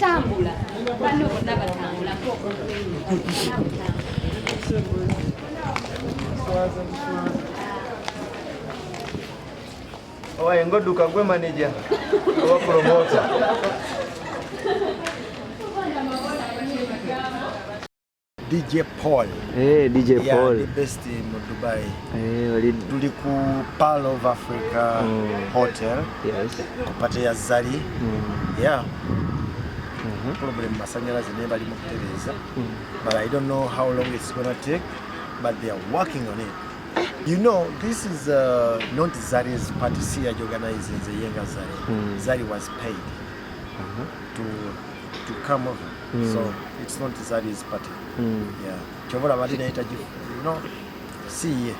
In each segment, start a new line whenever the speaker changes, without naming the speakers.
Tambula. Bano bonna batambula.
Oh, I go duka gwe manager. Or promoter. DJ Paul.
Hey, DJ Paul.
Yeah, the best in Dubai.
Hey,
tuli ku Pearl of Africa hotel.
Yes.
Kupate ya Zari. Yeah. Problem masanyalazi ne bali mukutereza. But I don't know how long it's going to take, but they are working on it. You know, this is not Zari's party CIG organizing the younger Zari. Zari was paid to come over. So it's not Zari's party. Yeah. Chovola bali na itaji, you know, see.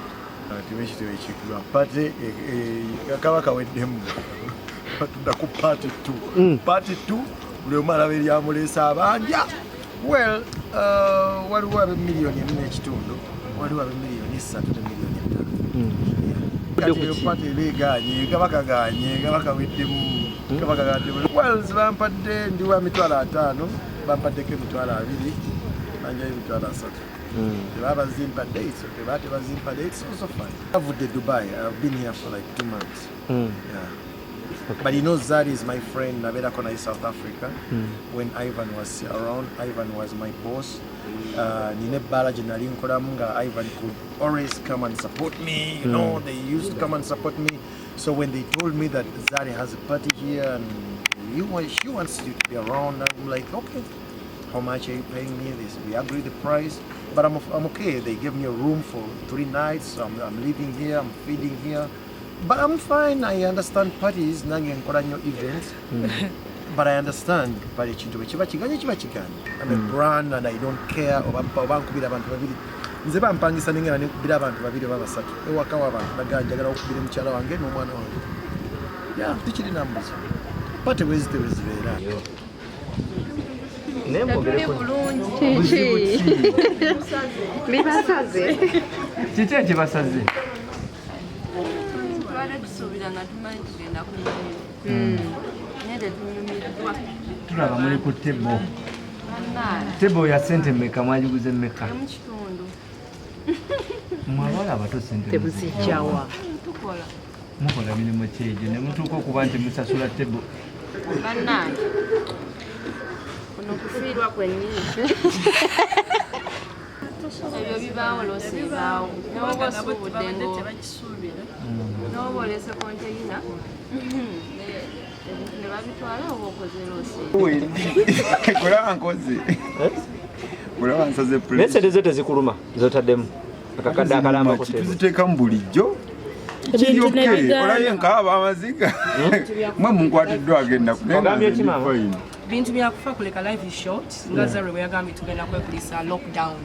Tumeshitoichikwa party yakawaka wedemu. Tudaku party 2. Party 2 ule mara beli amulesa abanja. Well, waliwo abe milioni 4 ekitundu. Waliwo abe milioni 3 milioni 5. Kati party leganye kabaka wedemu. Well, bampadde ndiwa mitwalo 5, bampaddeko emitwalo 2, banja emitwalo 3. Baba zimpa dates, okay, but bazimpa dates also fine. I've been to Dubai. I've been here for like 2 months. Yeah. Okay. But you know, Zari is my friend. Nabeda Kona is South Africa. When Ivan was around, Ivan was my boss. Nine Bala Jenalin Kodamunga, Ivan could always come and support me. You know, they used to come and support me. So when they told me that Zari has a party here and she wants you to be around, I'm like, okay, how much are you paying me? We agreed the price, but I'm okay. They gave me a room for 3 nights. So I'm living here, I'm feeding here. But I'm fine. I understand parties, nange nkoranyo events. But I understand party chintu chiba chigani. I'm a brand and I don't care about kubira abantu babiri. Nze bampangisa nengera ne kubira abantu babiri babasatu. Ewaka wabantu naganja okubira mukyala wange n'omwana wange. Yeah, tichiri numbers. Party wezite wezibera.
Nembo bulungi. Libasaze.
Kiki ekibasaze? Tulaba muli ku tebo. Tebo ya sente mmeka mwagiguze mmeka? Mwabala abato sente
Tebuzijjawa.
mukola mirimu ki egyo ne mutuuka okuba nti musasula tebo?
Bannange kuno kufiirwa kwennyini. Ebyo bibaawo losibaawo n'oba osuubudde n'oba olese konteyina ne babitwala oba okoze losi.
Kulaba nkoze. Kulaba nsaze press.
N'esente zo tezikuluma zotaddemu akakadde akalamba ku tebo.
Tuziteekamu bulijjo. Olaye nkaaba Amaziga. Mwe munkwatiddwa agenda
Ogambye ki maama?
Bintu byakufa kuleka live is short nga Zari bwe yagambye tugenda kwekulisa lockdown.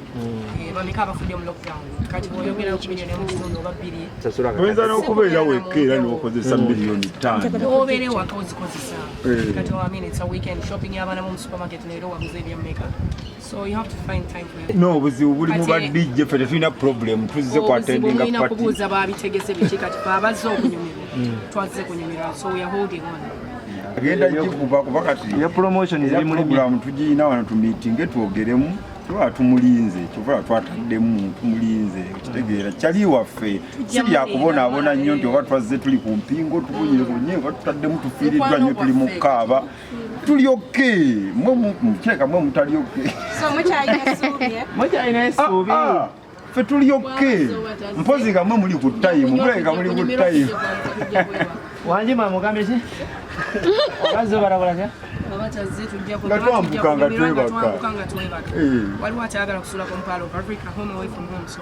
Bameka abafudde mu lockdown. Kati bw'oyogera ku milioni emukitundu oba 2.
Oyinza n'okubeera wekka era n'okozesa milioni 5.
Obeere waka ozikozesa. Kati wamini it's a weekend shopping y'abaana mu supermarket neero waguze ebyemmeka. So you have to find time for it.
No, obuzibu buli mu badijje ffe tetulina problem tuzze ku attending a party.
Kubuuza baabitegese biki kati fe abazze okunyumirwa. Twazze kunyumirwa so we are holding on.
Agenda jikuba kuba kati
ya promotion ziri mu
program tujina wano tu meeting twogeremu tuba tumulinze kyova twataddemu tumulinze kitegeera kyali waffe si ya kubona abona nnyo nti oba twazze tuli ku mpingo tukunyire kunye oba tutaddemu tufiiriddwa nnyo tuli mu kaaba tuli okay mukeka mwe mutali okay
So mukyayina essuubi
mukyayina essuubi
ffe tuli okay mpozi nga mwe muli ku time muleka muli ku time
Wanjima mugambye ki? Obaze barabula kya?
Abatazze tujja ku
twambukanga twebaka.
Waliwo akyagala kusula ku mpaalo of Africa home away from home so